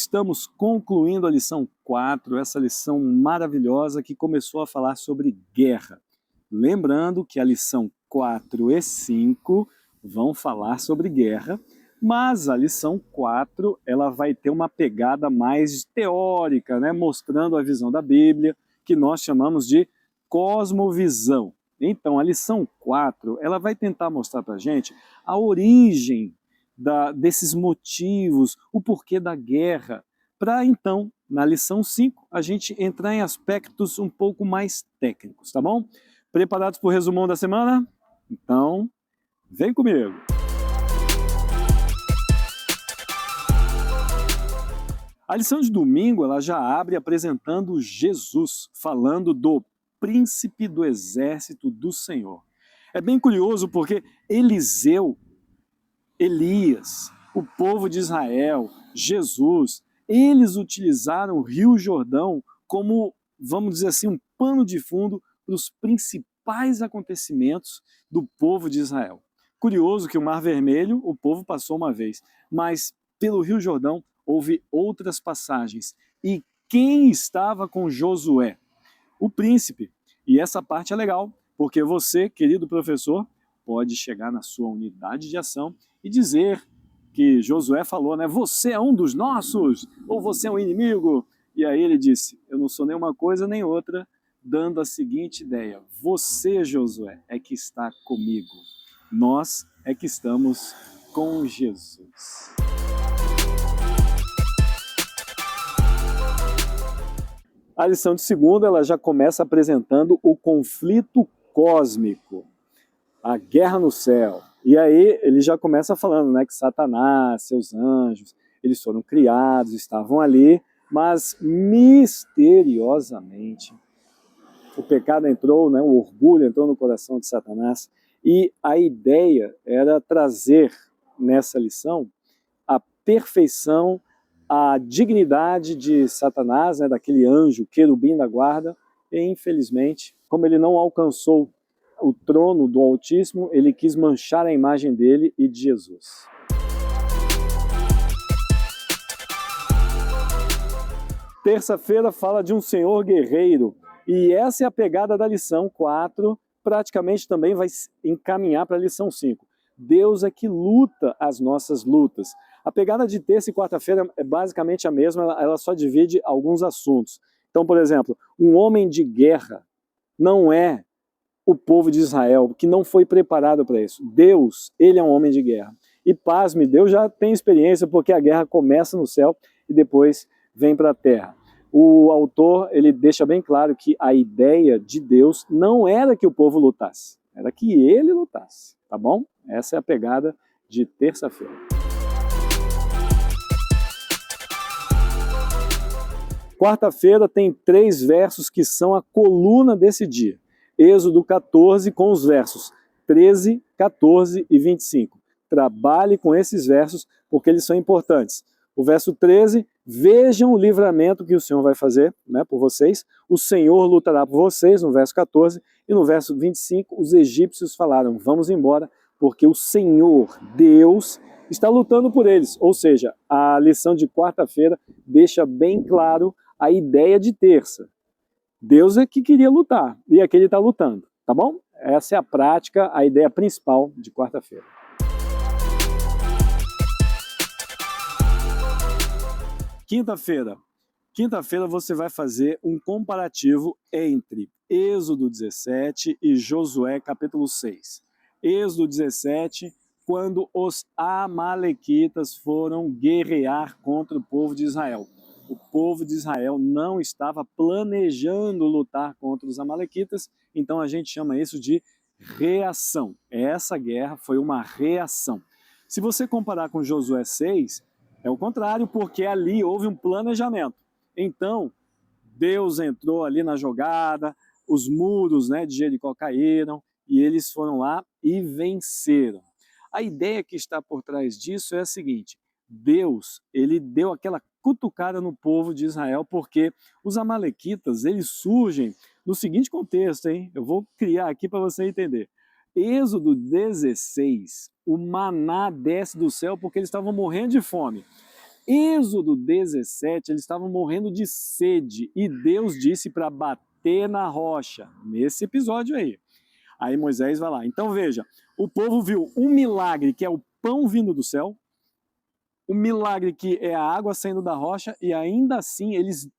estamos concluindo a lição 4, essa lição maravilhosa que começou a falar sobre guerra. Lembrando que a lição 4 e 5 vão falar sobre guerra, mas a lição 4 ela vai ter uma pegada mais teórica, né? Mostrando a visão da Bíblia, que nós chamamos de cosmovisão. Então, a lição 4 ela vai tentar mostrar para a gente a origem desses motivos, o porquê da guerra, para então, na lição 5, a gente entrar em aspectos um pouco mais técnicos, tá bom? Preparados para o resumão da semana? Então, vem comigo! A lição de domingo ela já abre apresentando Jesus, falando do príncipe do exército do Senhor. É bem curioso porque Eliseu, Elias, o povo de Israel, Jesus, eles utilizaram o Rio Jordão como, vamos dizer assim, um pano de fundo para os principais acontecimentos do povo de Israel. Curioso que o Mar Vermelho o povo passou uma vez, mas pelo Rio Jordão houve outras passagens. E quem estava com Josué? O príncipe. E essa parte é legal, porque você, querido professor, pode chegar na sua unidade de ação e dizer que Josué falou, né? Você é um dos nossos, ou você é um inimigo. E aí ele disse, eu não sou nenhuma coisa nem outra, dando a seguinte ideia, você, Josué, é que está comigo. Nós é que estamos com Jesus. A lição de segunda ela já começa apresentando o conflito cósmico, a guerra no céu. E aí ele já começa falando, né, que Satanás, seus anjos, eles foram criados, estavam ali, mas misteriosamente o pecado entrou, né, o orgulho entrou no coração de Satanás, e a ideia era trazer nessa lição a perfeição, a dignidade de Satanás, né, daquele anjo, querubim da guarda, e infelizmente, como ele não alcançou o trono do Altíssimo, ele quis manchar a imagem dele e de Jesus. Terça-feira fala de um senhor guerreiro, e essa é a pegada da lição 4, praticamente também vai encaminhar para a lição 5. Deus é que luta as nossas lutas. A pegada de terça e quarta-feira é basicamente a mesma, ela só divide alguns assuntos. Então, por exemplo, um homem de guerra não é o povo de Israel, que não foi preparado para isso. Deus, ele é um homem de guerra. E pasme, Deus já tem experiência, porque a guerra começa no céu e depois vem para a terra. O autor, ele deixa bem claro que a ideia de Deus não era que o povo lutasse, era que ele lutasse, tá bom? Essa é a pegada de terça-feira. Quarta-feira tem 3 versos que são a coluna desse dia. Êxodo 14 com os versos 13, 14 e 25. Trabalhe com esses versos porque eles são importantes. O verso 13, vejam o livramento que o Senhor vai fazer, né, por vocês. O Senhor lutará por vocês, no verso 14. E no verso 25, os egípcios falaram, vamos embora, porque o Senhor, Deus, está lutando por eles. Ou seja, a lição de quarta-feira deixa bem claro a ideia de terça. Deus é que queria lutar, e aqui ele está lutando, tá bom? Essa é a prática, a ideia principal de quarta-feira. Quinta-feira. Quinta-feira você vai fazer um comparativo entre Êxodo 17 e Josué capítulo 6. Êxodo 17, quando os amalequitas foram guerrear contra o povo de Israel. O povo de Israel não estava planejando lutar contra os amalequitas, então a gente chama isso de reação. Essa guerra foi uma reação. Se você comparar com Josué 6, é o contrário, porque ali houve um planejamento. Então, Deus entrou ali na jogada, os muros, né, de Jericó caíram, e eles foram lá e venceram. A ideia que está por trás disso é a seguinte, Deus, ele deu aquela cutucada no povo de Israel, porque os amalequitas, eles surgem no seguinte contexto, hein? Eu vou criar aqui para você entender. Êxodo 16, o maná desce do céu porque eles estavam morrendo de fome. Êxodo 17, eles estavam morrendo de sede e Deus disse para bater na rocha, nesse episódio aí. Aí Moisés vai lá. Então veja, o povo viu um milagre que é o pão vindo do céu, o milagre que é a água saindo da rocha e ainda assim eles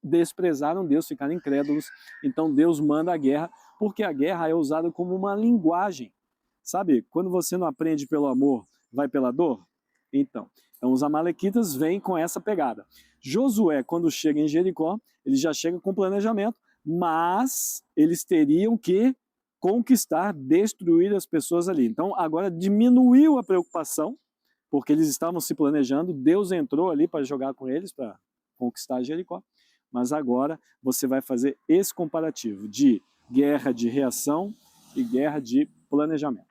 desprezaram Deus, ficaram incrédulos. Então Deus manda a guerra, porque a guerra é usada como uma linguagem. Sabe, quando você não aprende pelo amor, vai pela dor? Então os amalequitas vêm com essa pegada. Josué, quando chega em Jericó, ele já chega com planejamento, mas eles teriam que conquistar, destruir as pessoas ali. Então agora diminuiu a preocupação, porque eles estavam se planejando, Deus entrou ali para jogar com eles, para conquistar Jericó, mas agora você vai fazer esse comparativo de guerra de reação e guerra de planejamento.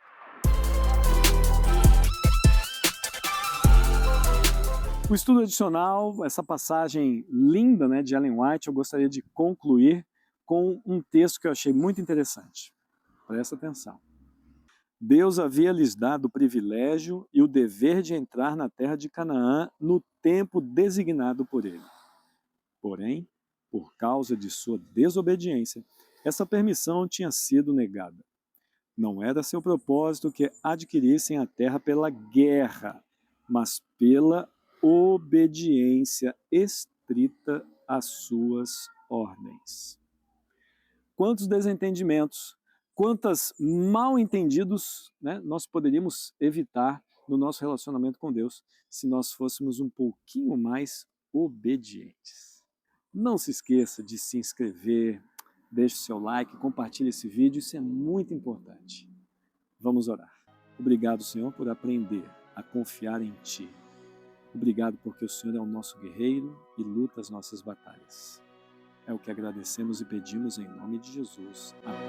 O estudo adicional, essa passagem linda, né, de Ellen White, eu gostaria de concluir com um texto que eu achei muito interessante. Presta atenção. Deus havia lhes dado o privilégio e o dever de entrar na terra de Canaã no tempo designado por ele. Porém, por causa de sua desobediência, essa permissão tinha sido negada. Não era seu propósito que adquirissem a terra pela guerra, mas pela obediência estrita às suas ordens. Quantos desentendimentos, quantos mal entendidos, né, nós poderíamos evitar no nosso relacionamento com Deus se nós fôssemos um pouquinho mais obedientes. Não se esqueça de se inscrever, deixe seu like, compartilhe esse vídeo, isso é muito importante. Vamos orar. Obrigado, Senhor, por aprender a confiar em Ti. Obrigado porque o Senhor é o nosso guerreiro e luta as nossas batalhas. É o que agradecemos e pedimos em nome de Jesus. Amém.